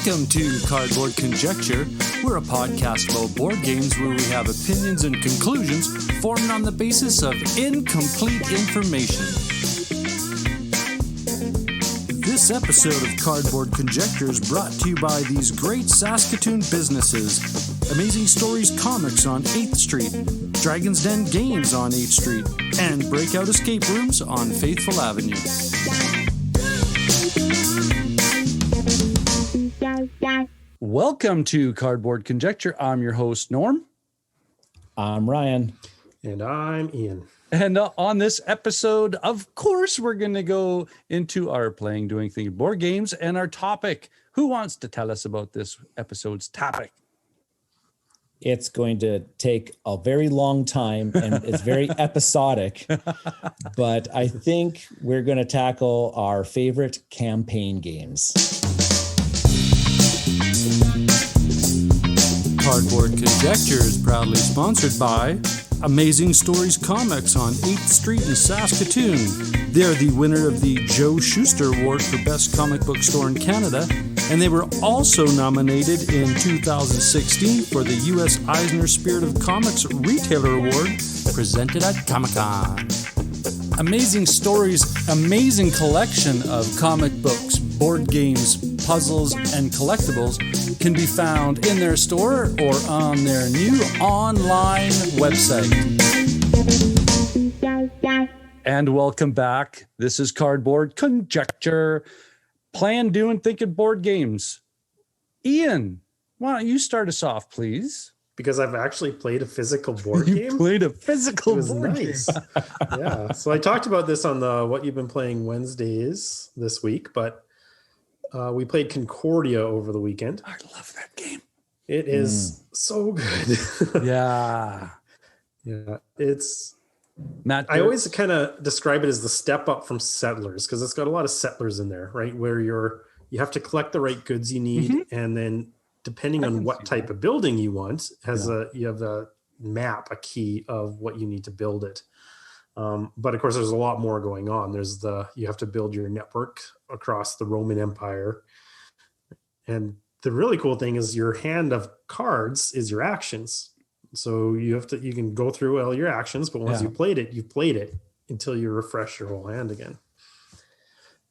Welcome to Cardboard Conjecture. We're a podcast about board games where we have opinions and conclusions formed on the basis of incomplete information. This episode of Cardboard Conjecture is brought to you by these great Saskatoon businesses: Amazing Stories Comics on 8th Street, Dragon's Den Games on 8th Street, and Breakout Escape Rooms on Faithful Avenue. Welcome to Cardboard Conjecture. I'm your host, Norm. I'm Ryan. And I'm Ian. And on this episode, of course, we're going to go into our playing, doing, thinking board games and our topic. Who wants to tell us about this episode's topic? It's going to take a very long time and it's very episodic, but I think we're going to tackle our favorite campaign games. Cardboard Conjecture is proudly sponsored by Amazing Stories Comics on 8th Street in Saskatoon. They're the winner of the Joe Shuster Award for Best Comic Book Store in Canada, and they were also nominated in 2016 for the U.S. Eisner Spirit of Comics Retailer Award presented at Comic-Con. Amazing Stories' amazing collection of comic books, board games, puzzles, and collectibles can be found in their store or on their new online website. And welcome back. This is Cardboard Conjecture. Playing, doing, thinking board games. Ian, why don't you start us off, please? Because I've actually played a physical board game. You played a physical board nice. game. Yeah. So I talked about this on the What You've Been Playing Wednesdays this week, but we played Concordia over the weekend. I love that game. It is so good. Yeah. Yeah. It's Matt, I always kind of describe it as the step up from Settlers, because it's got a lot of Settlers in there, right? Where you have to collect the right goods you need, and then depending on what type of building you want, you have the map, a key of what you need to build it. But of course, there's a lot more going on. You have to build your network across the Roman Empire. And the really cool thing is your hand of cards is your actions. So you can go through all your actions, but once you've played it until you refresh your whole hand again.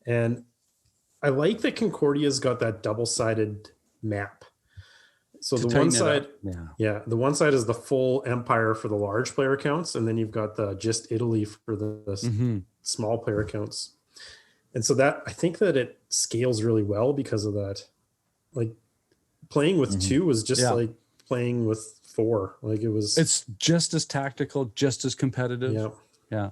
And I like that Concordia's got that double-sided map. So the one side, the one side is the full empire for the large player counts, and then you've got the just Italy for the small player counts. And so that, I think that it scales really well because of that. Like playing with two was just like playing with four. Like it's just as tactical, just as competitive. Yeah.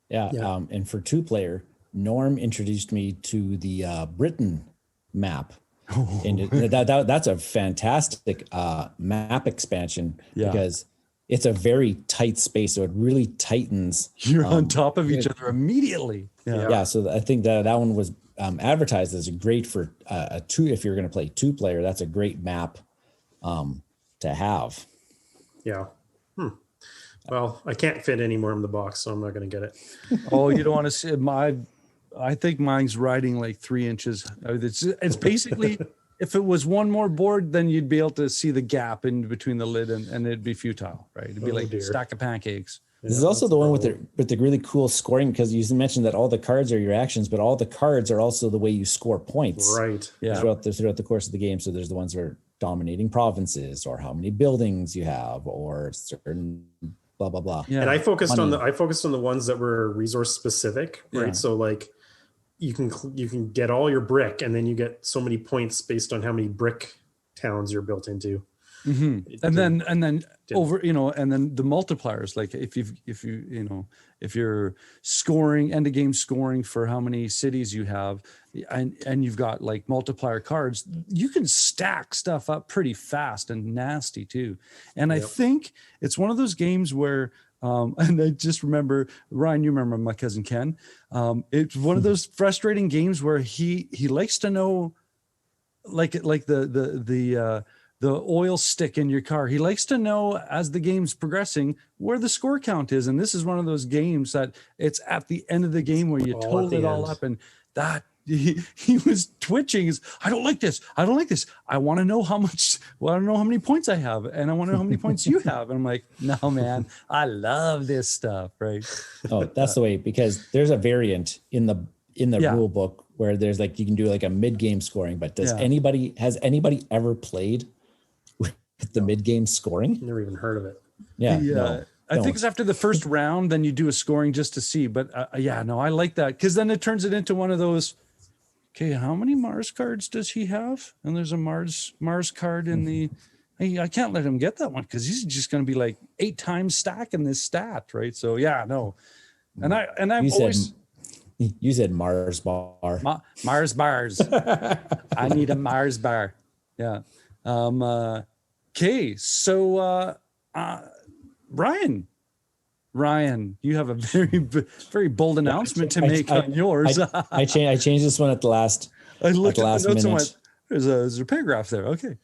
And for two player, Norm introduced me to the Britain map. And that's a fantastic map expansion because it's a very tight space, so it really tightens. You're on top of each other immediately. So I think that one was advertised as great for a two. If you're going to play two player, that's a great map to have. Yeah. Well, I can't fit any more in the box, so I'm not going to get it. Oh, you don't want to see my. I think mine's riding like 3 inches. It's basically, if it was one more board, then you'd be able to see the gap in between the lid and it'd be futile, right? It'd be a stack of pancakes. This is also the one with the really cool scoring, because you mentioned that all the cards are your actions, but all the cards are also the way you score points. Right. Yeah. Throughout the course of the game. So there's the ones that are dominating provinces, or how many buildings you have, or certain blah blah blah. Yeah. And I focused on the ones that were resource specific, right? Yeah. So like you can get all your brick, and then you get so many points based on how many brick towns you're built into. And then over, and then the multipliers, like if you're scoring end of game scoring for how many cities you have, and you've got like multiplier cards, you can stack stuff up pretty fast and nasty too. And I think it's one of those games where and I just remember, Ryan, you remember my cousin Ken. It's one of those frustrating games where he likes to know, like the oil stick in your car. He likes to know as the game's progressing where the score count is. And this is one of those games that it's at the end of the game where you total it all up, and that he was twitching. He's, I don't like this. I don't like this. I want to know how many points I have, and I want to know how many points you have. And I'm like, no, man, I love this stuff, right? Oh, that's the way, because there's a variant in the rule book where there's like, you can do like a mid-game scoring, but has anybody ever played with the mid-game scoring? Never even heard of it. Yeah. No, I think it's after the first round, then you do a scoring just to see. But I like that, because then it turns it into one of those, okay, how many Mars cards does he have? And there's a Mars card in the, I can't let him get that one because he's just going to be like 8 times stacking this stat, right? So and I've always. You said Mars bar. Mars bars. I need a Mars bar. Yeah. Okay. So, Ryan, you have a very bold announcement to make on yours. I changed this one at the last. I looked at last the notes minute. And there's a paragraph there. Okay.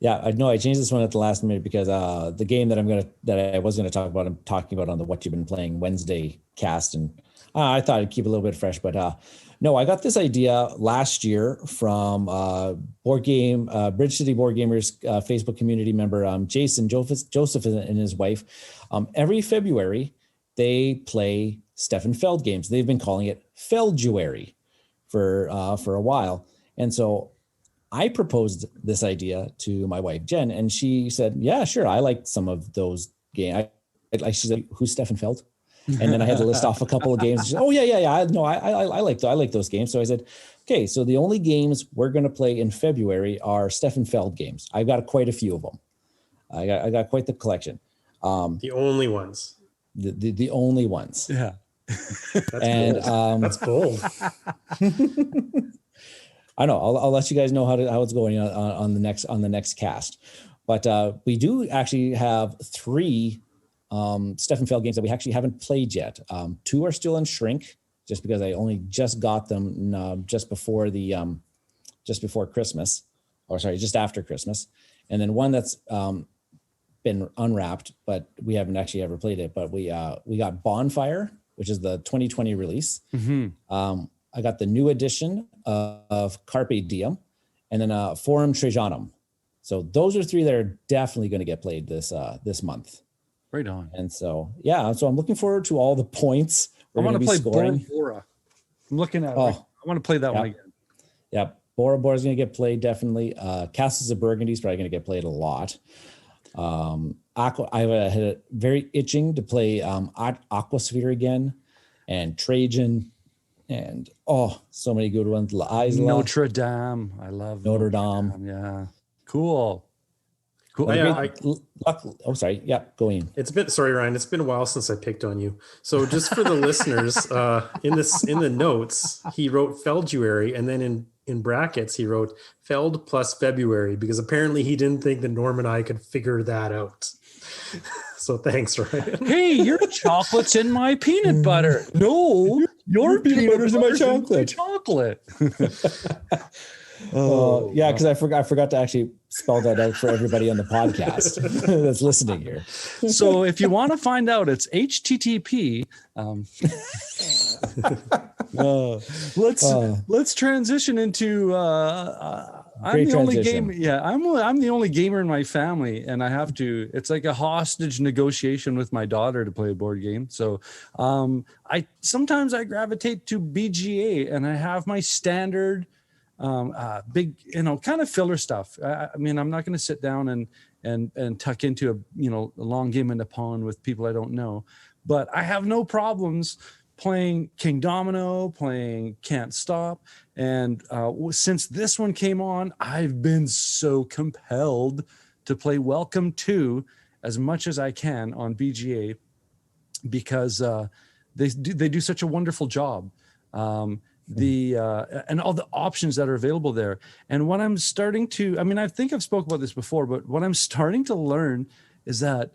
Yeah, I changed this one at the last minute because the game that I was gonna talk about, I'm talking about on the What You've Been Playing Wednesday cast, and I thought I'd keep it a little bit fresh. But no, I got this idea last year from Bridge City Board Gamers Facebook community member Jason Joseph and his wife. Every February they play Stefan Feld games. They've been calling it Feld'uary for a while, and so I proposed this idea to my wife, Jen, and she said, yeah, sure. I like some of those games. She said, who's Stefan Feld? And then I had to list off a couple of games. She said, oh, yeah. I like those games. So I said, okay, so the only games we're going to play in February are Stefan Feld games. I've got quite a few of them. I got quite the collection. The only ones. The only ones. Yeah. That's bold. That's bold. I know. I'll let you guys know how it's going on the next cast, but we do actually have 3 Stefan Feld games that we actually haven't played yet. 2 are still in shrink, just because I only just got them just before Christmas, or sorry, just after Christmas, and then one that's been unwrapped, but we haven't actually ever played it. But we got Bonfire, which is the 2020 release. Mm-hmm. I got the new edition of Carpe Diem, and then Forum Trajanum. So those are 3 that are definitely going to get played this month. Right on. And so so I'm looking forward to all the points. I want to play Bora Bora. I'm looking at it. I want to play that one again. Yeah, Bora Bora is going to get played definitely. Castles of Burgundy is probably going to get played a lot. I had very itching to play Aquasphere again, and Trajan. And so many good ones. La Isla. Notre Dame. I love Notre Dame. Yeah. Cool. Sorry. Yeah, go in. Sorry, Ryan. It's been a while since I picked on you. So just for the listeners, in the notes, he wrote Feld'uary, and then in brackets he wrote Feld plus February, because apparently he didn't think that Norm and I could figure that out. So thanks, Ryan. Hey, your chocolate's in my peanut butter. No, your peanut butter's in my chocolate. Yeah, because I forgot to actually spell that out for everybody on the podcast that's listening here. So if you want to find out, it's HTTP. Let's transition into. I'm the only gamer. Yeah, I'm the only gamer in my family, and I have to. It's like a hostage negotiation with my daughter to play a board game. So, sometimes I gravitate to BGA, and I have my standard. Big, kind of filler stuff. I mean, I'm not going to sit down and tuck into a long game in the pond with people I don't know, but I have no problems playing King Domino, playing Can't Stop. And since this one came on, I've been so compelled to play Welcome to as much as I can on BGA, because they do such a wonderful job. And all the options that are available there. And what I'm starting to, I think I've spoke about this before, but what I'm starting to learn is that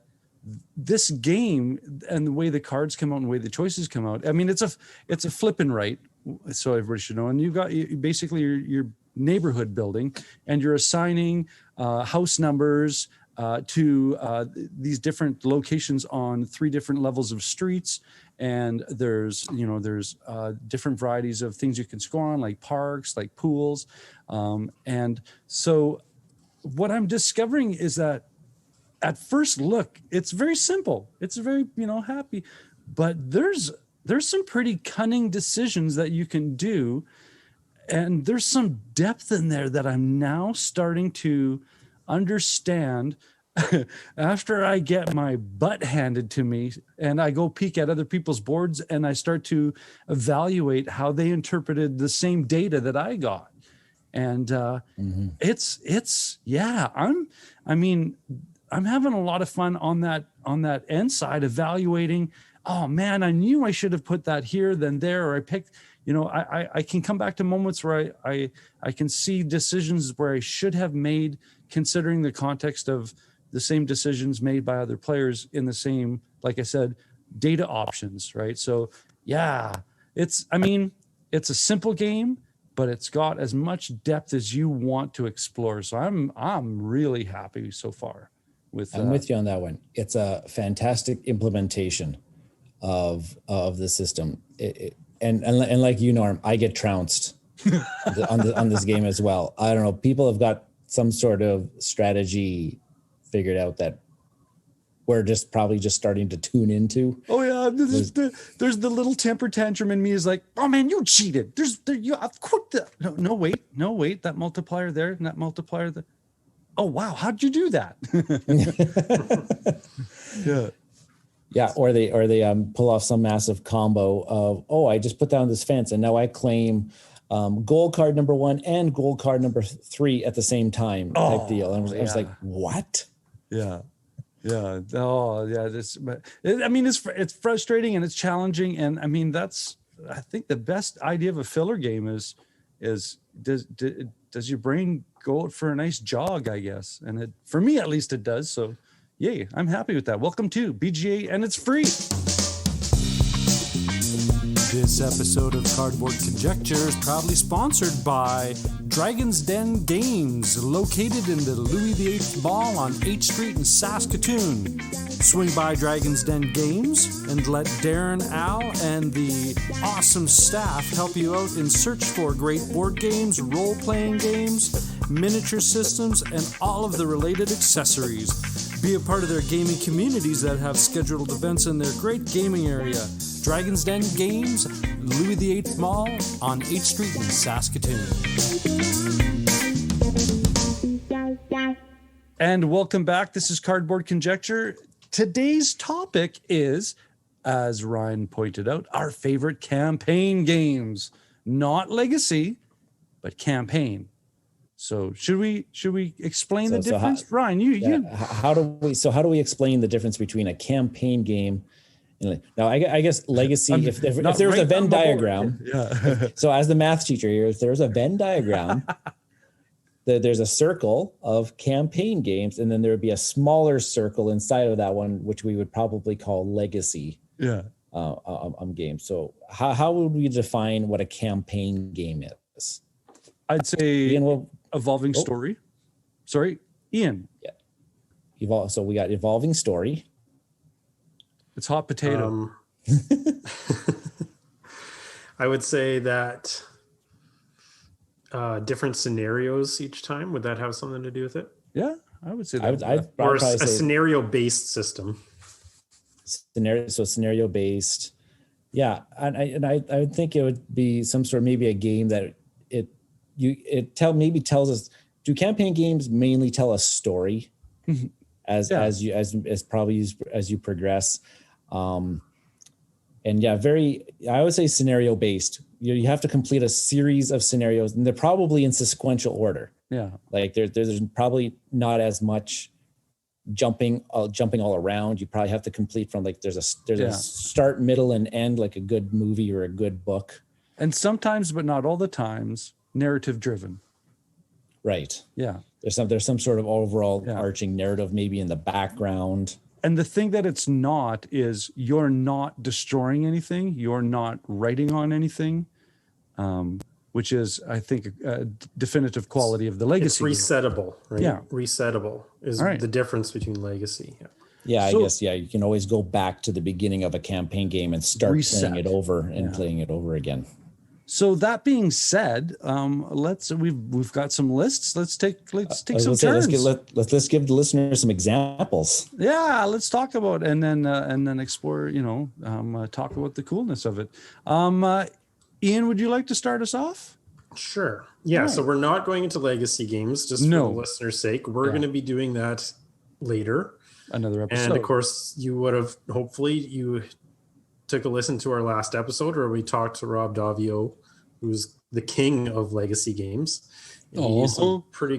this game and the way the cards come out and the way the choices come out, it's a flip and right. So everybody should know. And you've got basically your neighborhood building, and you're assigning house numbers to these different locations on 3 different levels of streets. And there's different varieties of things you can score on, like parks, like pools. And so what I'm discovering is that at first look, it's very simple. It's very, happy, but there's some pretty cunning decisions that you can do. And there's some depth in there that I'm now starting to understand after I get my butt handed to me and I go peek at other people's boards and I start to evaluate how they interpreted the same data that I got. And I'm having a lot of fun on that end side, evaluating, oh man, I knew I should have put that here than there, or I picked, I can come back to moments where I can see decisions where I should have made, considering the context of the same decisions made by other players in the same, like I said, data options, right? So yeah, it's a simple game, but it's got as much depth as you want to explore. So I'm really happy so far with I'm with you on that one. It's a fantastic implementation of the system. And like you, Norm, I get trounced on this game as well. I don't know. People have got some sort of strategy figured out that we're probably just starting to tune into. Oh yeah, there's the little temper tantrum in me is like, oh man, you cheated. No wait, that multiplier there and that multiplier there. Oh wow, how'd you do that? Yeah, or they pull off some massive combo of, oh, I just put down this fence and now I claim gold card number 1 and gold card number 3 at the same time type deal. And I was like, what? Yeah. Oh yeah. It's frustrating and it's challenging. And I think the best idea of a filler game is does your brain go out for a nice jog, I guess. And for me, at least it does. So yay, I'm happy with that. Welcome to BGA, and it's free. This episode of Cardboard Conjecture is proudly sponsored by Dragon's Den Games, located in the Louis VIII Mall on 8th Street in Saskatoon. Swing by Dragon's Den Games and let Darren, Al, and the awesome staff help you out in search for great board games, role-playing games, miniature systems, and all of the related accessories. Be a part of their gaming communities that have scheduled events in their great gaming area. Dragon's Den Games, Louis VIII Mall on 8th Street in Saskatoon. And welcome back. This is Cardboard Conjecture. Today's topic is, as Ryan pointed out, our favorite campaign games. Not legacy, but campaign. So should we explain the difference? Ryan, how do we explain the difference between a campaign game and now I guess legacy, if there was a Venn diagram. So as the math teacher here, if there's a Venn diagram, there's a circle of campaign games, and then there would be a smaller circle inside of that one, which we would probably call legacy games. So how would we define what a campaign game is? I'd say evolving story. Sorry, Ian. Yeah. So we got evolving story. It's hot potato. I would say that different scenarios each time. Would that have something to do with it? Yeah, I would say that. Or a scenario-based system. Scenario based. Yeah, and I would think it would be some sort of maybe a game that tells us. Do campaign games mainly tell a story as you progress? I would say scenario based. You have to complete a series of scenarios, and they're probably in sequential order. Yeah, like there's probably not as much jumping all around. You probably have to complete from there's a start, middle, and end, like a good movie or a good book. And sometimes, but not all the times, narrative driven. Right. Yeah. There's some sort of overall arching narrative maybe in the background. And the thing that it's not is you're not destroying anything. You're not writing on anything. which is, I think, a definitive quality of the legacy. It's resettable, right? Yeah. Resettable is the difference between legacy. Yeah. Yeah, I guess, you can always go back to the beginning of a campaign game and start playing it over and playing it over again. So that being said, we've got some lists. Let's take some turns. Let's give the listeners some examples. Yeah, let's talk about and then explore. Talk about the coolness of it. Ian, would you like to start us off? Sure. Yeah. Right. So we're not going into legacy games, just for the listeners' sake. We're going to be doing that later. Another episode. And of course, hopefully you took a listen to our last episode where we talked to Rob Davio, who's the king of legacy games. And he gave some pretty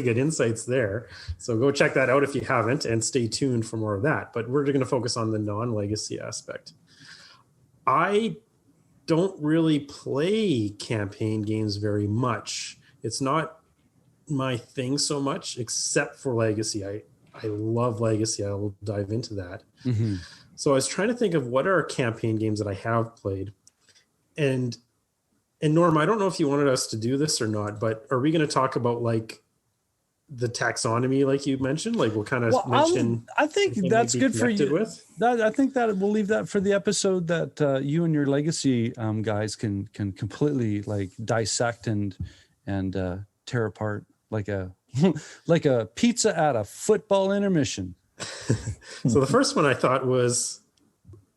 good insights there. So go check that out if you haven't, and stay tuned for more of that. But we're going to focus on the non-legacy aspect. I don't really play campaign games very much. It's not my thing so much, except for legacy. I love legacy. I will dive into that. Mm-hmm. So I was trying to think of what are campaign games that I have played. And Norm, I don't know if you wanted us to do this or not, but are we going to talk about like the taxonomy, like you mentioned? Like we'll kind of mention. I think that's good for you. I think that we'll leave that for the episode that you and your legacy guys can completely like dissect and tear apart like a pizza at a football intermission. So the first one I thought was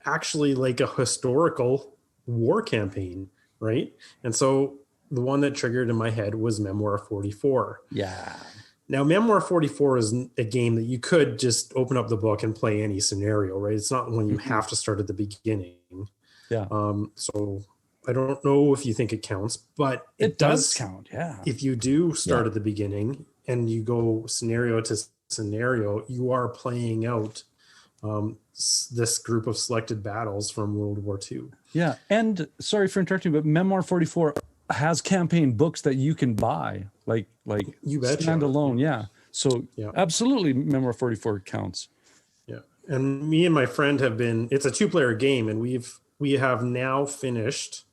actually like a historical war campaign, right? And so the one that triggered in my head was Memoir 44. Yeah. Now, Memoir 44 is a game that you could just open up the book and play any scenario, right? It's not one you have to start at the beginning. Yeah. So I don't know if you think it counts, but it does count. Yeah. If you do start at the beginning and you go scenario to scenario, you are playing out this group of selected battles from World War II. Yeah. And sorry for interrupting, but Memoir 44 has campaign books that you can buy, like you betcha. Standalone. Yeah. So absolutely, Memoir 44 counts. Yeah. And me and my friend it's a 2-player game, and we have now finished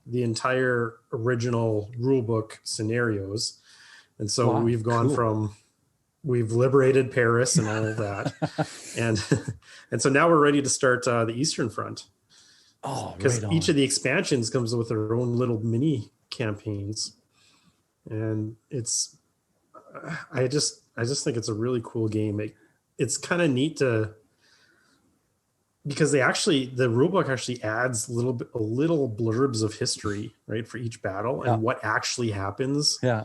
the entire original rulebook scenarios. And so we've gone from, we've liberated Paris and all of that. and so now we're ready to start the Eastern Front. Oh, because each of the expansions comes with their own little mini campaigns. And I just think it's a really cool game. It's kind of neat because the rulebook actually adds little blurbs of history, right, for each battle and what actually happens. Yeah.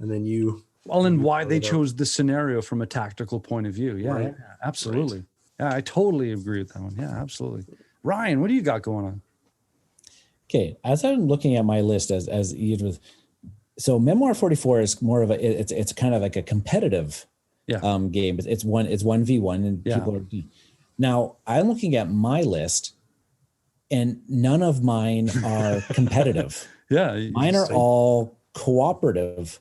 And then and why they chose the scenario from a tactical point of view. Yeah, right. Yeah, absolutely. Right. Yeah, I totally agree with that one. Yeah, absolutely. Ryan, what do you got going on? Okay, as I'm looking at my list, as Ian was, so Memoir 44 is more of it's kind of like a competitive game. It's 1v1 and people are. Now I'm looking at my list, and none of mine are competitive. Mine are all cooperative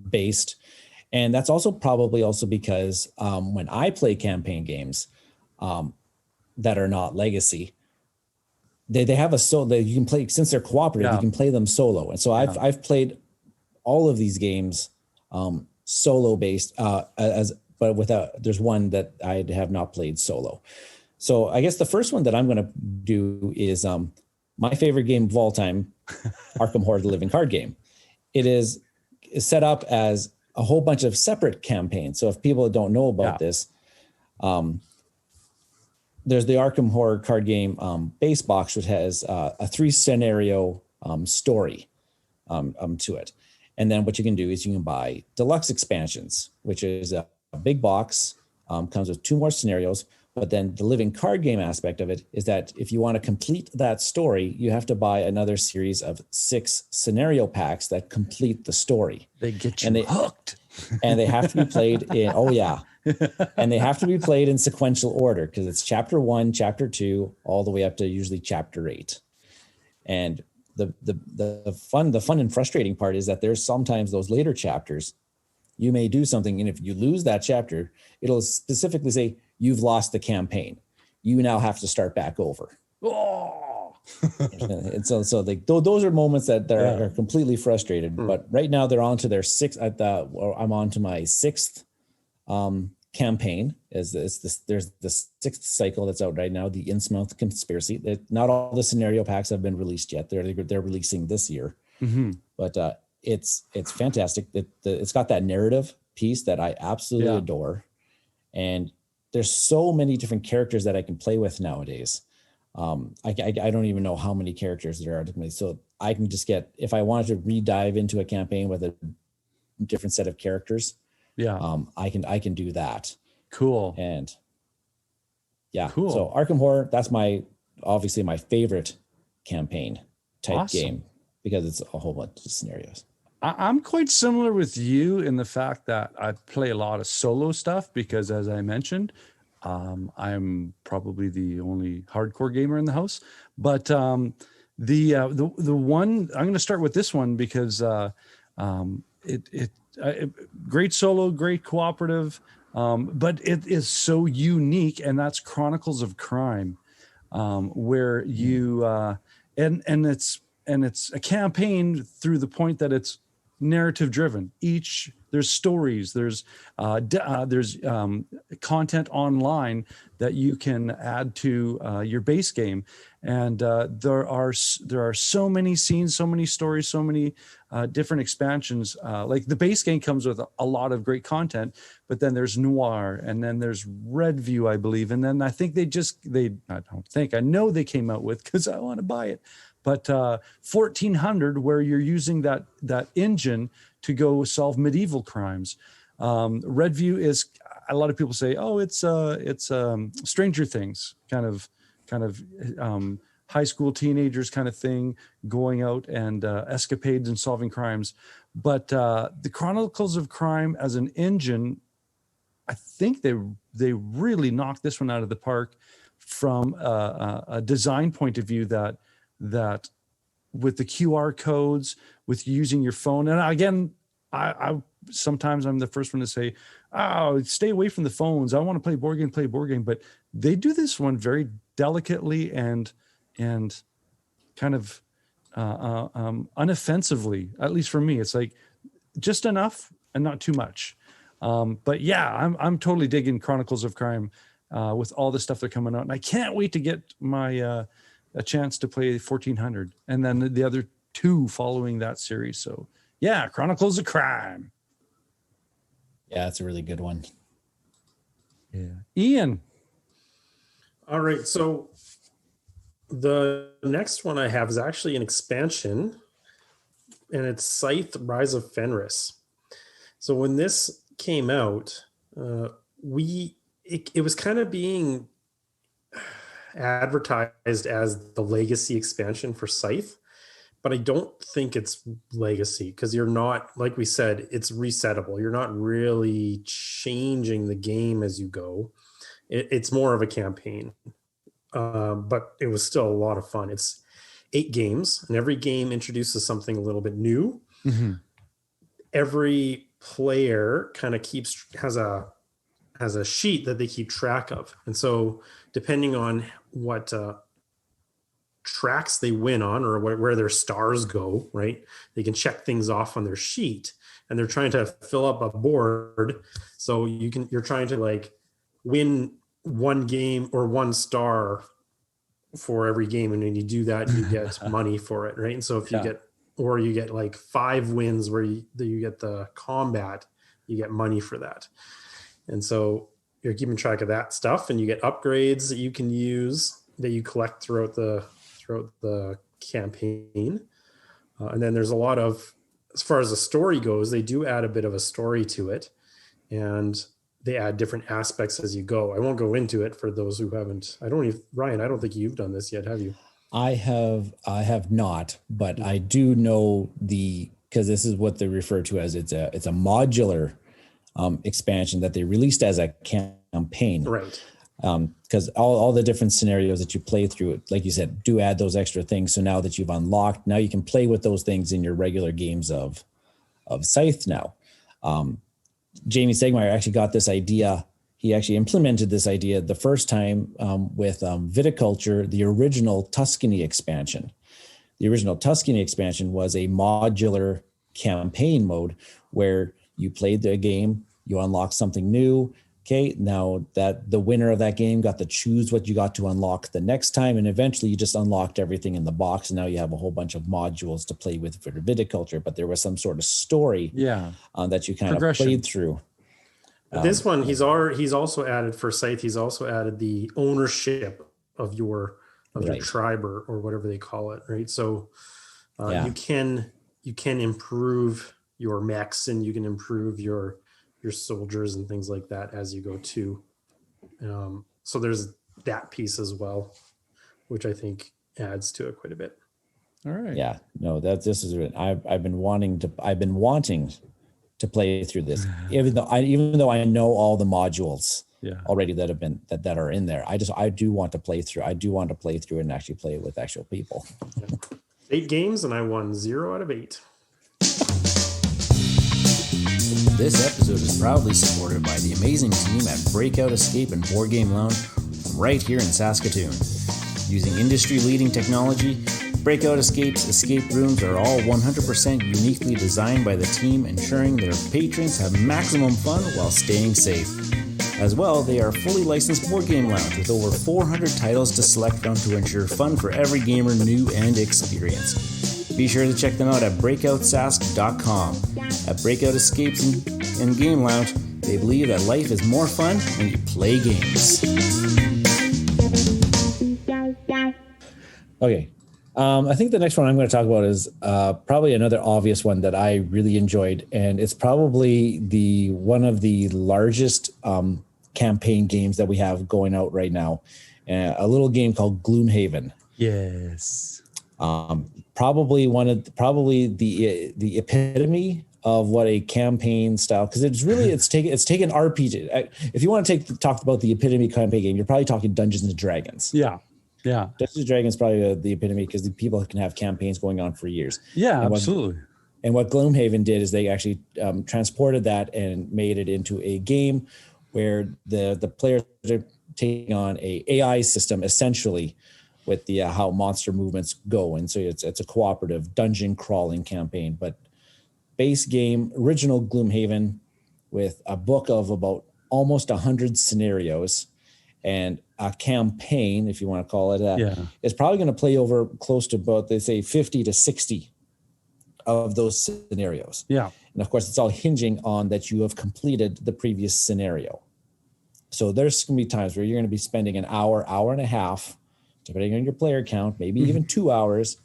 based, and that's probably because when I play campaign games that are not legacy, they have a solo. You can play, since they're cooperative, you can play them solo. And so I've played all of these games solo based, but there's one that I have not played solo. So I guess the first one that I'm going to do is my favorite game of all time, Arkham Horror: The Living Card Game. It is set up as a whole bunch of separate campaigns. So if people don't know about this, there's the Arkham Horror card game base box, which has a 3-scenario story to it. And then what you can do is you can buy deluxe expansions, which is a big box, comes with 2 more scenarios. But then the living card game aspect of it is that if you want to complete that story, you have to buy another series of 6 scenario packs that complete the story. They get you hooked. And they have to be played in, and they have to be played in sequential order, because it's chapter 1, chapter 2, all the way up to usually chapter 8. And the fun and frustrating part is that there's sometimes those later chapters, you may do something, and if you lose that chapter, it'll specifically say, you've lost the campaign. You now have to start back over. Oh, And so like those are moments that are completely frustrated. But right now they're on to their sixth. I'm on to my sixth campaign. There's the sixth cycle that's out right now, the Innsmouth Conspiracy. Not all the scenario packs have been released yet. They're releasing this year, but it's fantastic. It's got that narrative piece that I absolutely adore, and there's so many different characters that I can play with nowadays. I don't even know how many characters there are to me. So I can just if I wanted to re-dive into a campaign with a different set of characters, I can do that. Cool. And cool. So Arkham Horror, that's obviously my favorite campaign type game, because it's a whole bunch of scenarios. I'm quite similar with you in the fact that I play a lot of solo stuff because, as I mentioned, I'm probably the only hardcore gamer in the house. But the one I'm going to start with this one because great solo, great cooperative, but it is so unique, and that's Chronicles of Crime, where you and it's a campaign through the point that it's narrative driven. There's stories, there's content online that you can add to your base game, and there are so many scenes, so many stories, so many different expansions. Like the base game comes with a lot of great content, but then there's Noir, and then there's Redview, I believe, and then I think I know they came out with, because I want to buy it, but 1400, where you're using that engine to go solve medieval crimes. Redview is, a lot of people say, it's Stranger Things kind of high school teenagers kind of thing, going out and escapades and solving crimes. But the Chronicles of Crime as an engine, I think they really knocked this one out of the park from a design point of view, that with the QR codes, with using your phone. And again, I sometimes I'm the first one to say, stay away from the phones. I want to play board game. But they do this one very delicately and kind of unoffensively, at least for me. It's like just enough and not too much. But yeah, I'm totally digging Chronicles of Crime with all the stuff that's coming out. And I can't wait to get my a chance to play 1400, and then the other two following that series. So yeah, Chronicles of Crime. Yeah, it's a really good one. Yeah. Ian. All right. So the next one I have is actually an expansion, and it's Scythe: Rise of Fenris. So when this came out, it was kind of being advertised as the legacy expansion for Scythe, but I don't think it's legacy, because you're not, like we said, it's resettable. You're not really changing the game as you go. It's more of a campaign, but it was still a lot of fun. It's 8 games, and every game introduces something a little bit new. Mm-hmm. Every player kind of has a sheet that they keep track of, and so depending on what tracks they win on, or where their stars go, right, they can check things off on their sheet, and they're trying to fill up a board. So you're trying to like win one game or 1 star for every game, and when you do that, you get money for it, right? And so if you get like 5 wins where you get the combat, you get money for that. And so you're keeping track of that stuff, and you get upgrades that you can use, that you collect throughout the campaign. And then there's a lot of, as far as the story goes, they do add a bit of a story to it, and they add different aspects as you go. I won't go into it for those who haven't. Ryan, I don't think you've done this yet, have you? I have not, but I do know because this is what they refer to as it's a modular expansion that they released as a campaign, right? Because all the different scenarios that you play through, like you said, do add those extra things. So now that you've unlocked, now you can play with those things in your regular games of Scythe now. Jamie Segmeyer actually got this idea. he actually implemented this idea the first time with Viticulture, the original Tuscany expansion. The original Tuscany expansion was a modular campaign mode where you played the game, you unlock something new. Okay, now that the winner of that game got to choose what you got to unlock the next time, and eventually you just unlocked everything in the box, and now you have a whole bunch of modules to play with for Viticulture. But there was some sort of story, that you kind of played through. This one, he's also added for Scythe. He's also added the ownership of your tribe or whatever they call it, right? So you can improve your mechs, and you can improve your soldiers and things like that as you go too. So there's that piece as well, which I think adds to it quite a bit. All right. Yeah. No, this is I've been wanting to play through this, even though I know all the modules already that are in there. I do want to play through. I do want to play through and actually play it with actual people. 8 games, and I won 0 out of 8. This episode is proudly supported by the amazing team at Breakout Escape and Board Game Lounge from right here in Saskatoon. Using industry-leading technology, Breakout Escape's escape rooms are all 100% uniquely designed by the team, ensuring their patrons have maximum fun while staying safe. As well, they are a fully licensed board game lounge with over 400 titles to select from to ensure fun for every gamer, new and experienced. Be sure to check them out at breakoutsask.com. At Breakout Escapes and Game Lounge, they believe that life is more fun when you play games. Okay. I think the next one I'm going to talk about is probably another obvious one that I really enjoyed, and it's probably one of the largest campaign games that we have going out right now. A little game called Gloomhaven. Yes. Probably the epitome of what a campaign style, because it's taken RPG. If you want to talk about the epitome campaign game, you're probably talking Dungeons and Dragons. Yeah. Dungeons and Dragons is probably the epitome, because the people can have campaigns going on for years. Yeah, absolutely. And what Gloomhaven did is they actually transported that and made it into a game where the players are taking on a AI system, essentially, with the how monster movements go. And so it's a cooperative dungeon crawling campaign. But base game, original Gloomhaven, with a book of about almost 100 scenarios and a campaign, if you want to call it that, is probably going to play over close to about, they say, 50 to 60 of those scenarios. Yeah. And of course, it's all hinging on that you have completed the previous scenario. So there's going to be times where you're going to be spending an hour and a half, depending on your player count, maybe even 2 hours.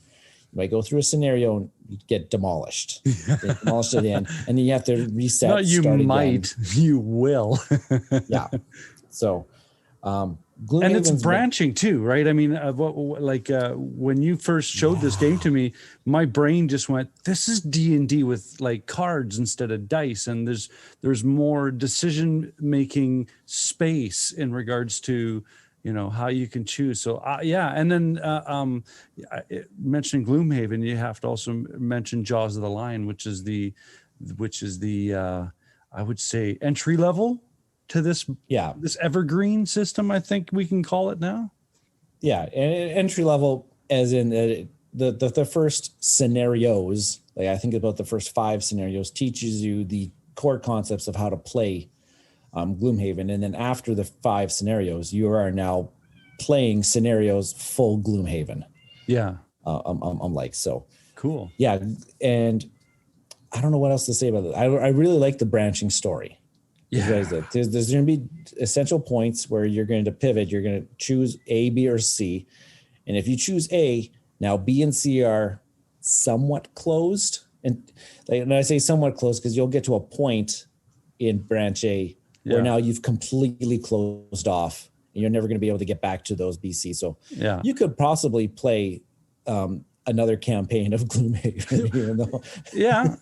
You might go through a scenario and you get demolished. Get demolished at the end, and then you have to reset. No, you might. You will. Yeah. So, and it's branching too, right? I mean, when you first showed this game to me, my brain just went, "This is D&D with like cards instead of dice," and there's more decision making space in regards to, how you can choose. So and then mentioning Gloomhaven, you have to also mention Jaws of the Lion, which is the I would say entry level to this evergreen system, I think we can call it now. Yeah, and entry level as in the first scenarios, like I think about the first 5 scenarios, teaches you the core concepts of how to play Gloomhaven, and then after the 5 scenarios, you are now playing scenarios full Gloomhaven. Yeah, I'm like, so cool. Yeah, and I don't know what else to say about it. I really like the branching story. Yeah, there's going to be essential points where you're going to pivot. You're going to choose A, B, or C, and if you choose A, now B and C are somewhat closed. And I say somewhat closed because you'll get to a point in branch A where now you've completely closed off and you're never going to be able to get back to those BC. So you could possibly play another campaign of Gloomhaven, even though. Yeah.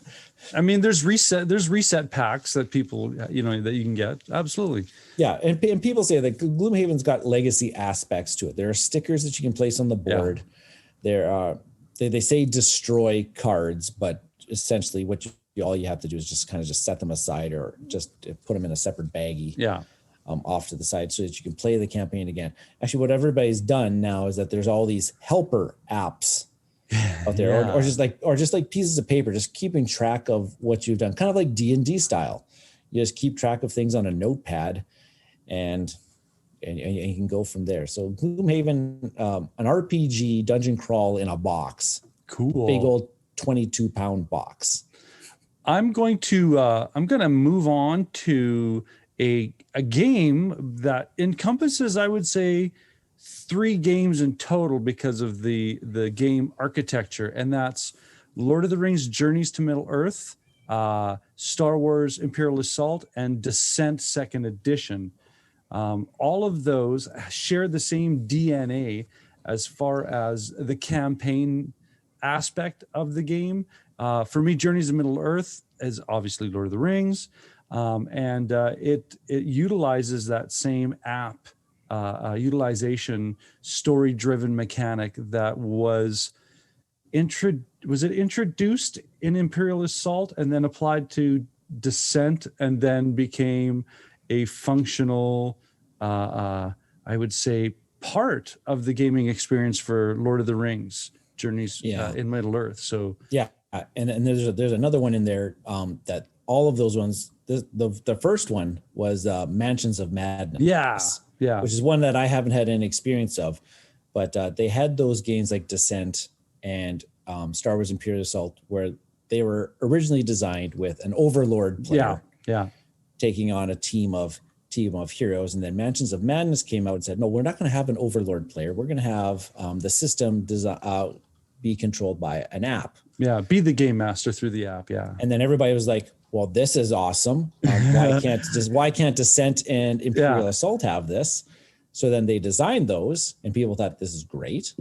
I mean, there's reset packs that people, that you can get. Absolutely. Yeah. And people say that Gloomhaven's got legacy aspects to it. There are stickers that you can place on the board. There are, they say destroy cards, but essentially all you have to do is just kind of just set them aside or just put them in a separate baggie. Yeah. off to the side so that you can play the campaign again. Actually, what everybody's done now is that there's all these helper apps out there, or just like pieces of paper, just keeping track of what you've done, kind of like D&D style. You just keep track of things on a notepad, and you can go from there. So Gloomhaven, an RPG dungeon crawl in a box. Cool. Big old 22-pound box. I'm going to move on to a game that encompasses, I would say, 3 games in total because of the game architecture, and that's Lord of the Rings: Journeys to Middle-earth, Star Wars: Imperial Assault, and Descent 2nd Edition. All of those share the same DNA as far as the campaign aspect of the game. For me, Journeys to Middle-earth is obviously Lord of the Rings, and it utilizes that same app utilization, story-driven mechanic that was it introduced in Imperial Assault and then applied to Descent, and then became a functional, I would say, part of the gaming experience for Lord of the Rings: Journeys in Middle-earth. So and there's another one in there that all of those ones. The first one was Mansions of Madness. Yeah, which is one that I haven't had any experience of, but they had those games like Descent and Star Wars: Imperial Assault, where they were originally designed with an Overlord player, taking on a team of heroes, and then Mansions of Madness came out and said, no, we're not going to have an Overlord player. We're going to have the system be controlled by an app. Yeah, be the game master through the app. Yeah, and then everybody was like, well, this is awesome. Why can't Descent and Imperial Assault have this? So then they designed those, and people thought this is great.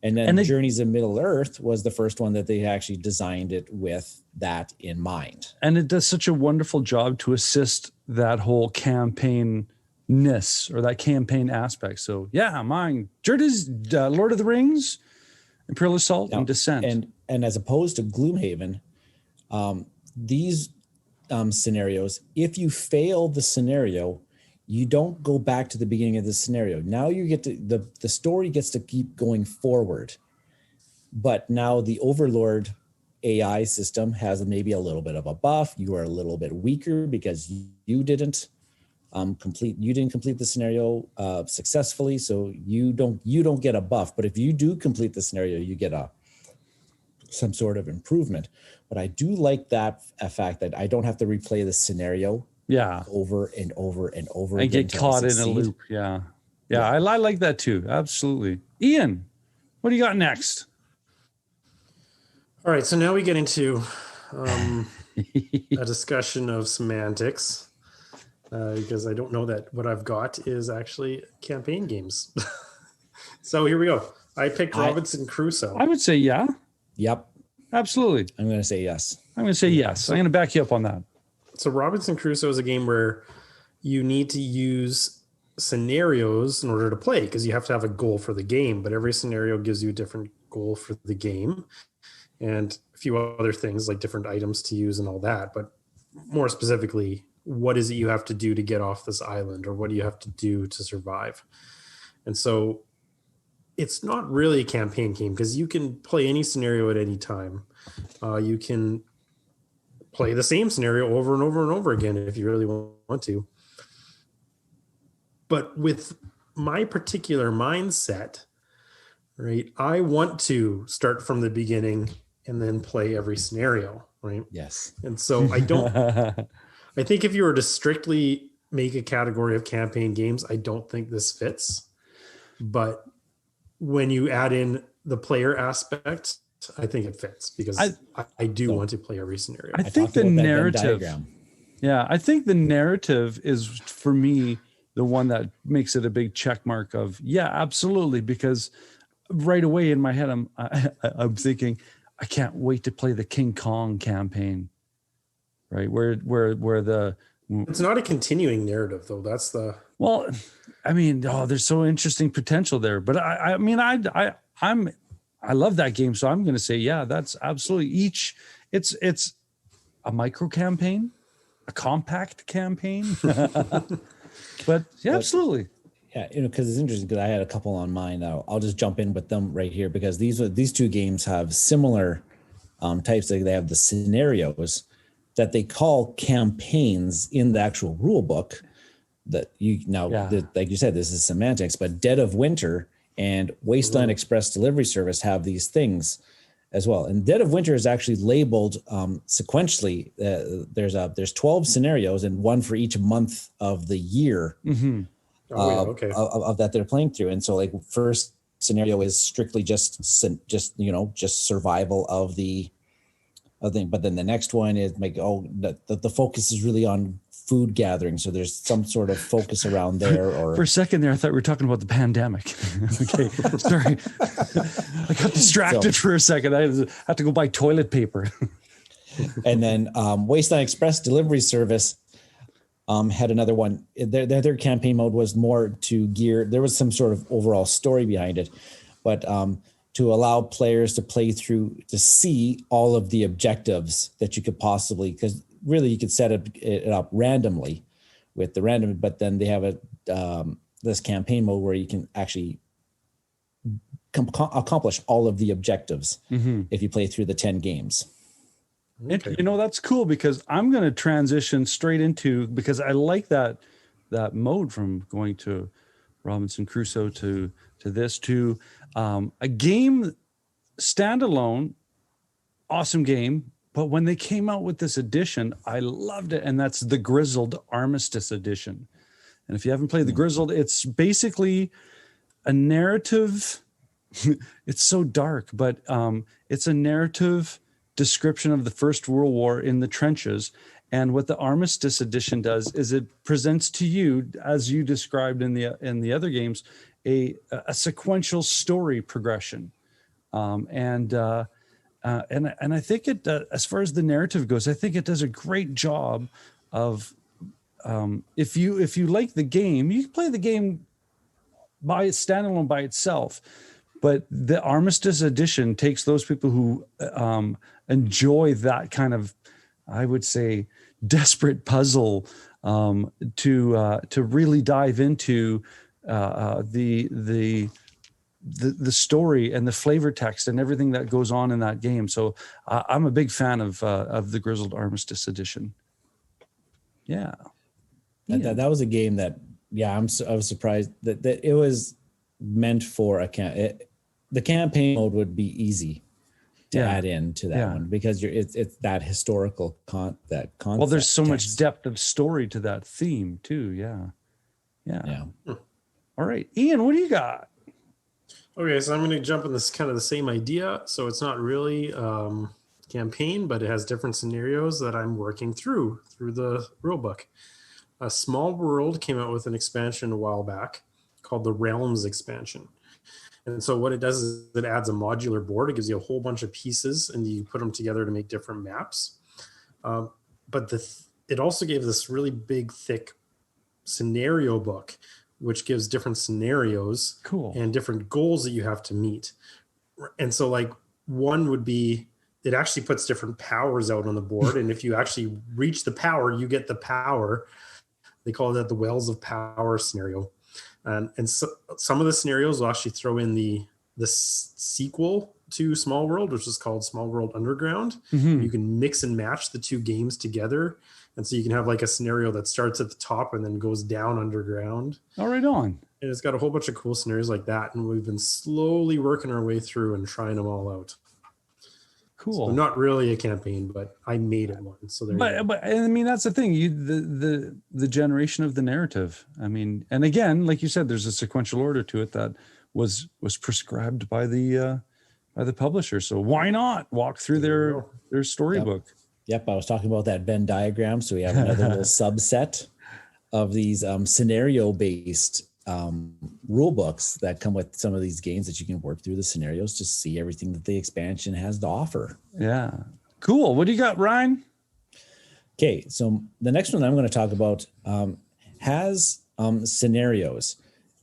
And then Journeys in Middle-earth was the first one that they actually designed it with that in mind. And it does such a wonderful job to assist that whole campaign-ness or that campaign aspect. So mine, Journeys, Lord of the Rings, Imperial Assault, and Descent. And as opposed to Gloomhaven, these scenarios, if you fail the scenario, you don't go back to the beginning of the scenario. Now you get to the story gets to keep going forward, but now the Overlord AI system has maybe a little bit of a buff. You are a little bit weaker because you didn't complete the scenario successfully, so you don't get a buff. But if you do complete the scenario, you get some sort of improvement. But I do like that fact that I don't have to replay the scenario over and over and over and again get caught in a loop. I like that too. Absolutely. Ian, what do you got next? All right, so now we get into a discussion of semantics, because I don't know that what I've got is actually campaign games. So here we go. I picked Robinson Crusoe. I would say Yep. Absolutely. I'm going to say yes. I'm going to say yes. I'm going to back you up on that. So Robinson Crusoe is a game where you need to use scenarios in order to play, because you have to have a goal for the game, but every scenario gives you a different goal for the game and a few other things like different items to use and all that. But more specifically, what is it you have to do to get off this island, or what do you have to do to survive? And so it's not really a campaign game because you can play any scenario at any time. You can play the same scenario over and over and over again if you really want to. But with my particular mindset, right, I want to start from the beginning and then play every scenario, right? Yes. And so I think if you were to strictly make a category of campaign games, I don't think this fits. But when you add in the player aspect, I think it fits, because I do want to play every scenario. I think the narrative, I think the narrative is, for me, the one that makes it a big check mark of, absolutely. Because right away in my head, I'm thinking, I can't wait to play the King Kong campaign, right? Where it's not a continuing narrative though. That's the, well, I mean, there's so interesting potential there, but I love that game. So I'm going to say, that's absolutely it's a micro campaign, a compact campaign. But yeah, absolutely. Yeah, because it's interesting because I had a couple on mine. I'll just jump in with them right here because these two games have similar types. They have the scenarios that they call campaigns in the actual rule book. Like you said, this is semantics, but Dead of Winter and Wasteland Express Delivery Service have these things as well. And Dead of Winter is actually labeled sequentially. There's 12 scenarios and one for each month of the year of that they're playing through. And so like first scenario is strictly just survival of the thing. But then the next one is like, the focus is really on food gathering. So there's some sort of focus around there. Or for a second there, I thought we were talking about the pandemic. Okay, sorry. I got distracted for a second. I had to go buy toilet paper. And then Wasteland Express Delivery Service had another one. Their campaign mode was more to gear. There was some sort of overall story behind it, but to allow players to play through to see all of the objectives that you could possibly, because really you could set it up randomly with the random, but then they have this campaign mode where you can actually accomplish all of the objectives if you play through the 10 games. Okay. That's cool because I'm going to transition straight into, because I like that mode from going to Robinson Crusoe to this, to a game standalone, awesome game. But when they came out with this edition, I loved it. And that's the Grizzled Armistice Edition. And if you haven't played the Grizzled, it's basically a narrative. It's so dark, but it's a narrative description of the First World War in the trenches. And what the Armistice Edition does is it presents to you, as you described in the other games, a sequential story progression. And I think it, as far as the narrative goes, I think it does a great job of, if you like the game, you can play the game standalone by itself. But the Armistice Edition takes those people who enjoy that kind of, I would say, desperate puzzle to really dive into the story and the flavor text and everything that goes on in that game. So I'm a big fan of the Grizzled Armistice Edition. Yeah. That was a game that, I was surprised that it was meant for the campaign mode would be easy to add into that one because it's that historical concept. Well, there's so much depth of story to that theme too. Yeah. All right, Ian, what do you got? Okay, so I'm going to jump in this kind of the same idea. So it's not really campaign, but it has different scenarios that I'm working through the rulebook. A Small World came out with an expansion a while back called the Realms expansion. And so what it does is it adds a modular board. It gives you a whole bunch of pieces and you put them together to make different maps. But it also gave this really big, thick scenario book, which gives different scenarios and different goals that you have to meet. And so like one would be, it actually puts different powers out on the board. And if you actually reach the power, you get the power. They call that the Wells of Power scenario. And so some of the scenarios will actually throw in the sequel to Small World, which is called Small World Underground. You can mix and match the two games together. And so you can have like a scenario that starts at the top and then goes down underground. Oh, right on. And it's got a whole bunch of cool scenarios like that. And we've been slowly working our way through and trying them all out. Cool. So not really a campaign, but I made it one. So there. But I mean, that's the thing. The generation of the narrative. I mean, and again, like you said, there's a sequential order to it that was prescribed by the publisher. So why not walk through their storybook? Yep, I was talking about that Venn diagram. So we have another little subset of these scenario-based rule books that come with some of these games that you can work through the scenarios to see everything that the expansion has to offer. Yeah, cool. What do you got, Ryan? Okay, so the next one I'm going to talk about has scenarios.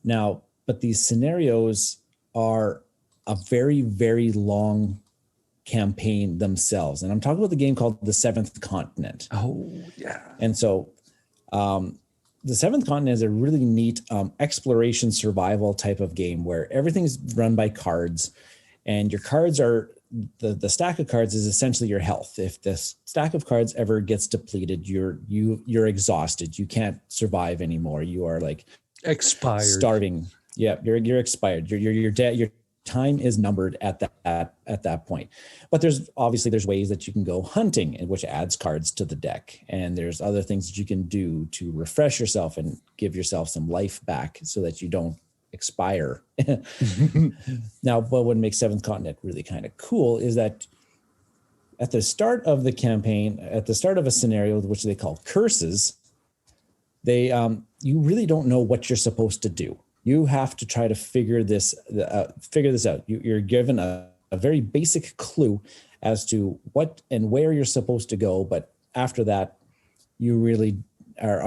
Now, but these scenarios are a very, very long campaign themselves. And I'm talking about the game called The Seventh Continent. Oh, yeah. And so the Seventh Continent is a really neat exploration survival type of game where everything's run by cards, and your cards are the stack of cards is essentially your health. If the stack of cards ever gets depleted, you're exhausted. You can't survive anymore. You are like expired, starving. Yeah, you're expired. You're dead. Your time is numbered at that point. But there's ways that you can go hunting, and which adds cards to the deck. And there's other things that you can do to refresh yourself and give yourself some life back so that you don't expire. Now, but what makes Seventh Continent really kind of cool is that at the start of the campaign, at the start of a scenario, which they call curses, they you really don't know what you're supposed to do. You have to try to figure this out. You're given a very basic clue as to what and where you're supposed to go, but after that, you really are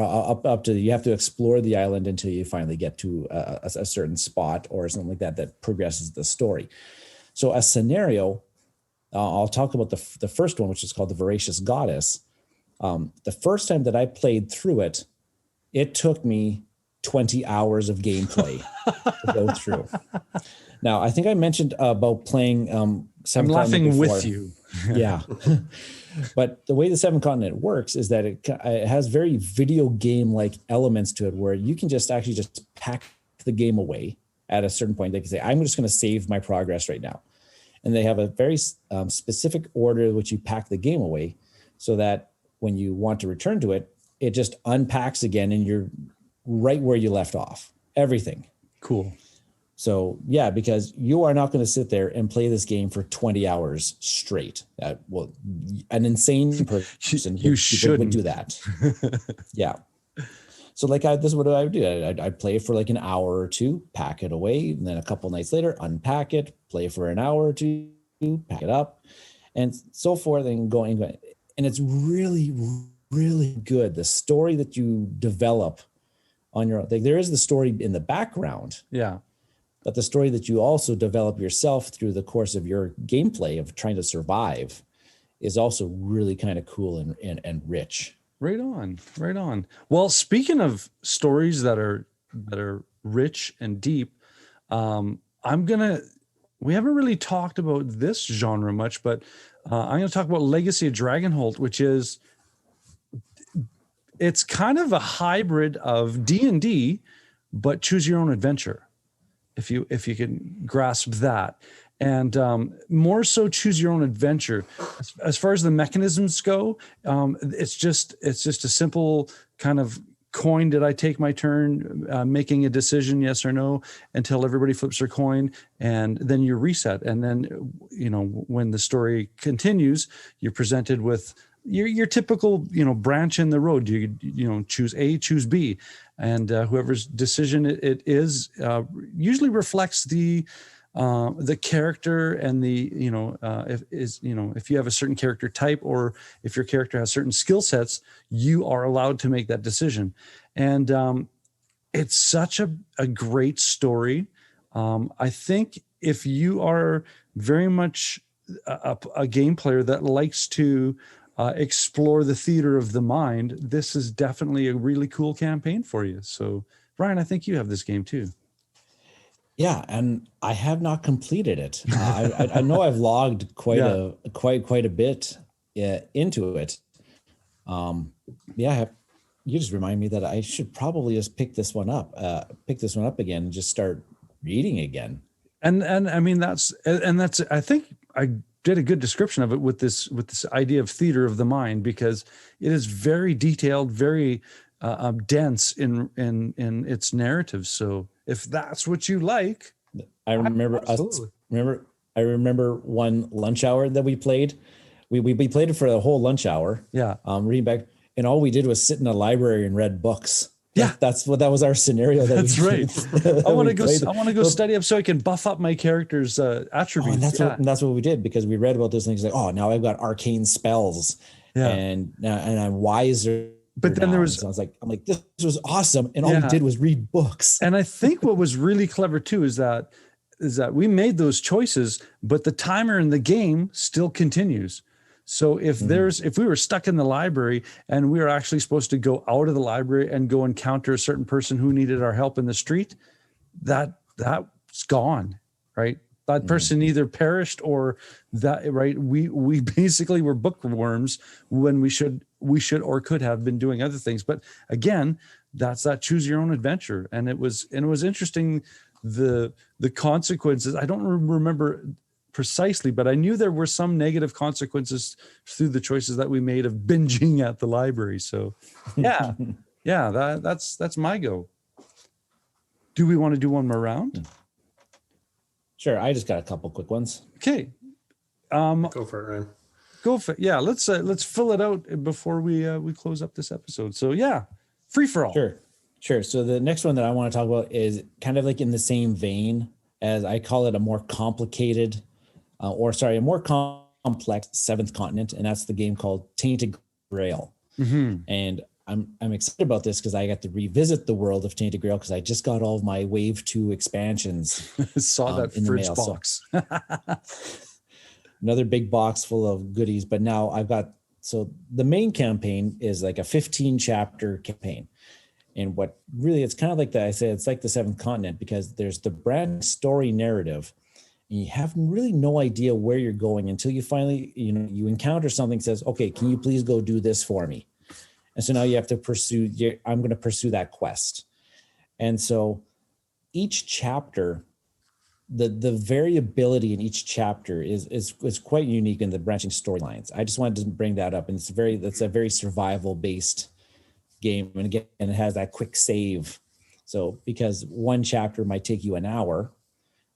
up to, you have to explore the island until you finally get to a certain spot or something like that progresses the story. So a scenario, I'll talk about the first one, which is called the Voracious Goddess. The first time that I played through it, it took me 20 hours of gameplay to go through. Now, I think I mentioned about playing I'm laughing with you. Yeah. But the way the Seventh Continent works is that it has very video game-like elements to it where you can just pack the game away at a certain point. They can say, I'm just going to save my progress right now. And they have a very specific order in which you pack the game away so that when you want to return to it, it just unpacks again and you're right where you left off. Everything. Cool. So yeah, because you are not going to sit there and play this game for 20 hours straight. Well, an insane person would do that. Yeah. So like this is what I would do. I'd play for like an hour or two, pack it away, and then a couple nights later, unpack it, play for an hour or two, pack it up, and so forth, and going. And it's really, really good. The story that you develop on your own. Like, there is the story in the background. Yeah. But the story that you also develop yourself through the course of your gameplay of trying to survive is also really kind of cool and rich. Right on, right on. Well, speaking of stories that are rich and deep, we haven't really talked about this genre much, but I'm going to talk about Legacy of Dragonholt, which is, it's kind of a hybrid of D&D, but choose your own adventure. If you can grasp that, and more so choose your own adventure. As far as the mechanisms go, it's just a simple kind of coin. Did I take my turn, making a decision, yes or no, until everybody flips their coin, and then you reset. And then, when the story continues, you're presented with your typical, branch in the road. You choose A, choose B, and whoever's decision it is usually reflects the character and the if you have a certain character type, or if your character has certain skill sets, you are allowed to make that decision. And it's such a great story. I think if you are very much a game player that likes to explore the theater of the mind, this is definitely a really cool campaign for you. So, Ryan, I think you have this game too. Yeah, and I have not completed it. I know I've logged quite a bit into it. You just remind me that I should probably just pick this one up again, and just start reading again. And I mean that's I think I did a good description of it with this idea of theater of the mind, because it is very detailed, very dense in its narrative. So if that's what you like, I remember one lunch hour that we played. We played it for the whole lunch hour. Yeah. Reading back, and all we did was sit in a library and read books. Yeah, that was our scenario. That's right. I want to go study up so I can buff up my character's attributes. And that's what we did, because we read about those things like, oh, now I've got arcane spells, and I'm wiser. But then I was like, this was awesome, and all we did was read books. And I think what was really clever too is that we made those choices, but the timer in the game still continues. So if we were stuck in the library and we were actually supposed to go out of the library and go encounter a certain person who needed our help in the street, that's gone, right? That person either perished or that, right? We basically were bookworms when we should or could have been doing other things. But again, that's that choose your own adventure. And it was interesting, the consequences. I don't remember precisely, but I knew there were some negative consequences through the choices that we made of binging at the library. So yeah, that's my go. Do we want to do one more round? Sure. I just got a couple quick ones. Okay. Go for it, Ryan. Go for it. Yeah. Let's fill it out before we close up this episode. So yeah, free for all. Sure. So the next one that I want to talk about is kind of like in the same vein as I call it a more complicated, a more complex Seventh Continent, and that's the game called Tainted Grail. And I'm excited about this because I got to revisit the world of Tainted Grail because I just got all of my Wave 2 expansions. Saw that in fridge box. Another big box full of goodies. But now I've got, so the main campaign is like a 15 chapter campaign. And what really, it's kind of like that. I say it's like the Seventh Continent because there's the brand story narrative. And you have really no idea where you're going until you finally, you encounter something that says, okay, can you please go do this for me? And so now you have to I'm going to pursue that quest. And so each chapter, the variability in each chapter is quite unique in the branching storylines. I just wanted to bring that up. And it's a very survival based game. And again, it has that quick save. So because one chapter might take you an hour,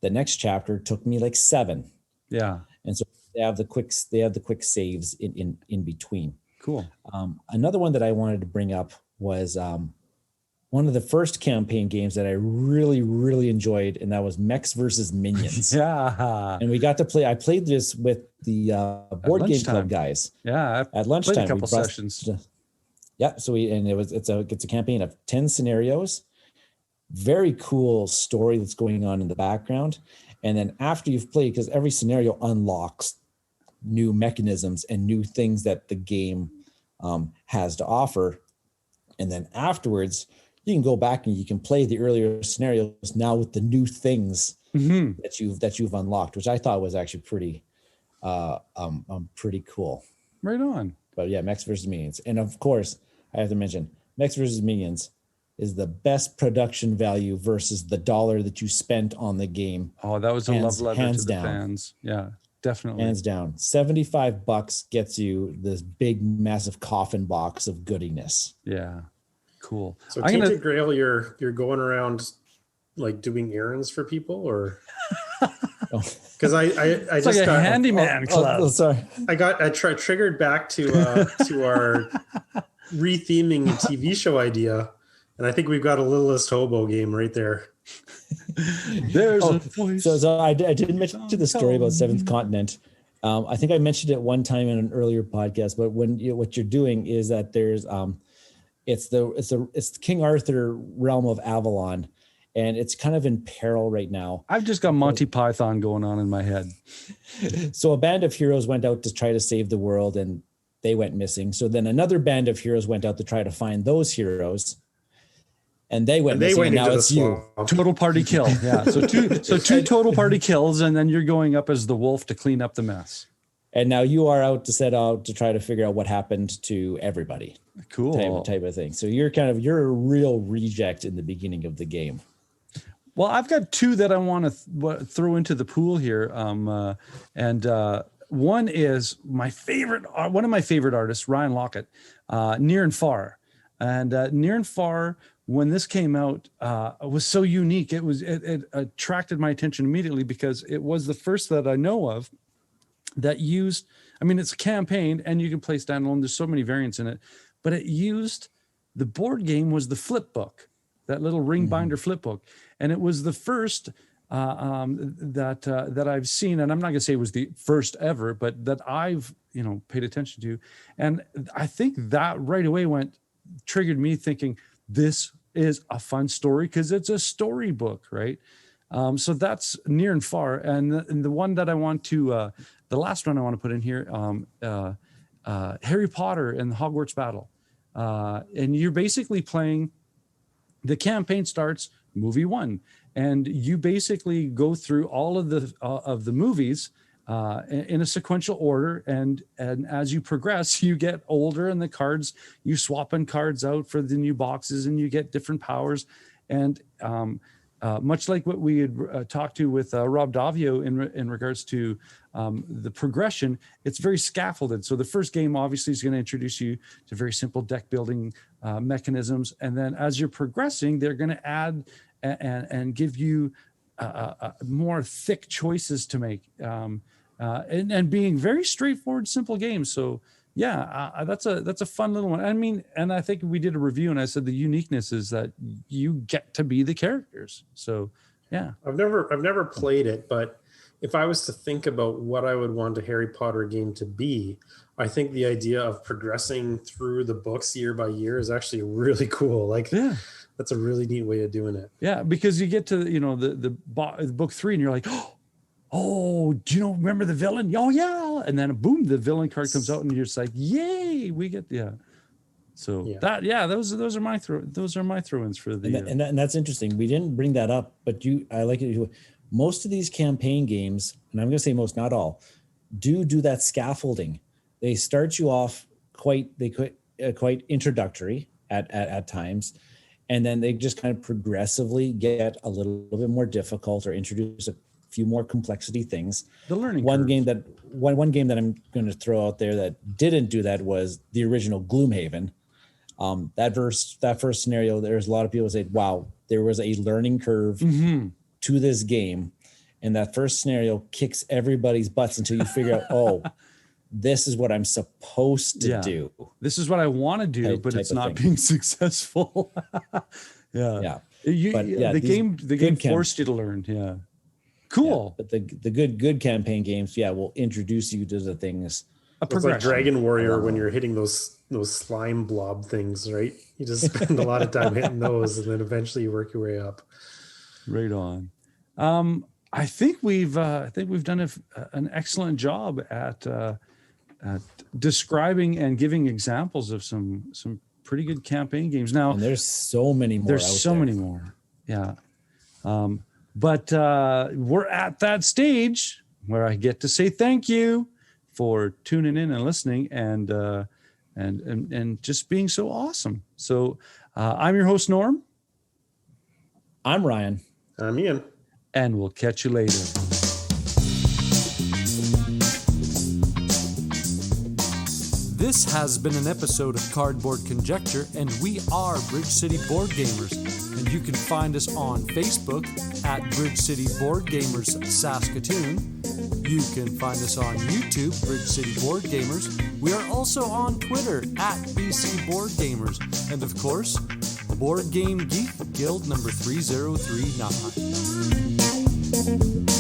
the next chapter took me like 7. Yeah. And so they have the quick saves in between. Cool. Another one that I wanted to bring up was one of the first campaign games that I really, really enjoyed, and that was Mechs versus Minions. Yeah. And we got to play. I played this with the board game club guys. Yeah. At lunchtime, played a couple sessions. So it's a campaign of 10 scenarios. Very cool story that's going on in the background. And then after you've played, because every scenario unlocks new mechanisms and new things that the game has to offer. And then afterwards, you can go back and you can play the earlier scenarios now with the new things that you've unlocked, which I thought was actually pretty cool. Right on. But yeah, Mechs versus Minions. And of course, I have to mention, Mechs versus Minions is the best production value versus the dollar that you spent on the game. Oh, that was a love letter to the down. fans. Yeah, definitely. Hands down. $75 gets you this big, massive coffin box of goodiness. Yeah, cool. So Tainted Grail, you're going around like doing errands for people, or because I it's just like got a handyman club. Sorry, I triggered back to our retheming TV show idea, and I think we've got a Littlest Hobo game right there. There's a voice. So I did mention the story about Seventh Continent. I think I mentioned it one time in an earlier podcast, but what you're doing is that there's it's King Arthur realm of Avalon, and it's kind of in peril right now. I've just got Monty Python going on in my head. So a band of heroes went out to try to save the world, and they went missing. So then another band of heroes went out to try to find those heroes, and they went missing. And now it's you. Total party kill. Yeah. So two total party kills, and then you're going up as the wolf to clean up the mess. And now you are set out to try to figure out what happened to everybody. Cool. Type of thing. So you're a real reject in the beginning of the game. Well, I've got 2 that I want to throw into the pool here. One is one of my favorite artists, Ryan Lockett, Near and Far. And Near and Far, when this came out, was so unique. It attracted my attention immediately because it was the first that I know of that used, it's a campaign and you can play standalone. There's so many variants in it, but it used, the board game was the flip book, that little ring binder flip book. And it was the first that I've seen, and I'm not going to say it was the first ever, but that I've paid attention to. And I think that right away triggered me thinking this is a fun story because it's a storybook, right? So that's Near and Far, and the one that I want to the last one I want to put in here, Harry Potter and the Hogwarts Battle. And you're basically playing, the campaign starts movie 1, and you basically go through all of the movies in a sequential order, and as you progress, you get older, and the cards, you swapping cards out for the new boxes, and you get different powers. And much like what we had talked to with Rob Davio in regards to the progression, it's very scaffolded. So the first game obviously is going to introduce you to very simple deck building mechanisms, and then as you're progressing, they're going to add and give you more thick choices to make, and being very straightforward, simple games. So yeah, that's a fun little one. I mean, and I think we did a review, and I said the uniqueness is that you get to be the characters. So yeah, I've never played it, but if I was to think about what I would want a Harry Potter game to be, I think the idea of progressing through the books year by year is actually really cool. Like, yeah, that's a really neat way of doing it. Yeah, because you get to, the book 3, and you're like, oh, do you remember the villain? Oh yeah, and then boom, the villain card comes out, and you're just like, yay, we get So those are my throw-ins for the and that's interesting. We didn't bring that up, but I like it. Most of these campaign games, and I'm going to say most, not all, do that scaffolding. They start you off quite introductory at times, and then they just kind of progressively get a little bit more difficult or introduce a few more complexity things. The learning one curve. game that I'm going to throw out there that didn't do that was the original Gloomhaven. That first scenario, there's a lot of people say, wow, there was a learning curve to this game, and that first scenario kicks everybody's butts until you figure out, oh, this is what I'm supposed to do. This is what I want to do, but it's not being successful. The game forced you to learn. Yeah. Cool. Yeah, but the good campaign games, will introduce you to the things. It's like Dragon Warrior when you're hitting those slime blob things, right? You just spend a lot of time hitting those, and then eventually you work your way up. Right on. I think we've done an excellent job at describing and giving examples of some pretty good campaign games. Now, and there's so many more. There's so many more. Yeah. But we're at that stage where I get to say thank you for tuning in and listening and just being so awesome. So I'm your host, Norm. I'm Ryan. I'm Ian. And we'll catch you later. This has been an episode of Cardboard Conjecture, and we are Bridge City Board Gamers. And you can find us on Facebook at Bridge City Board Gamers Saskatoon. You can find us on YouTube, Bridge City Board Gamers. We are also on Twitter at BC Board Gamers. And of course, Board Game Geek Guild number 3039.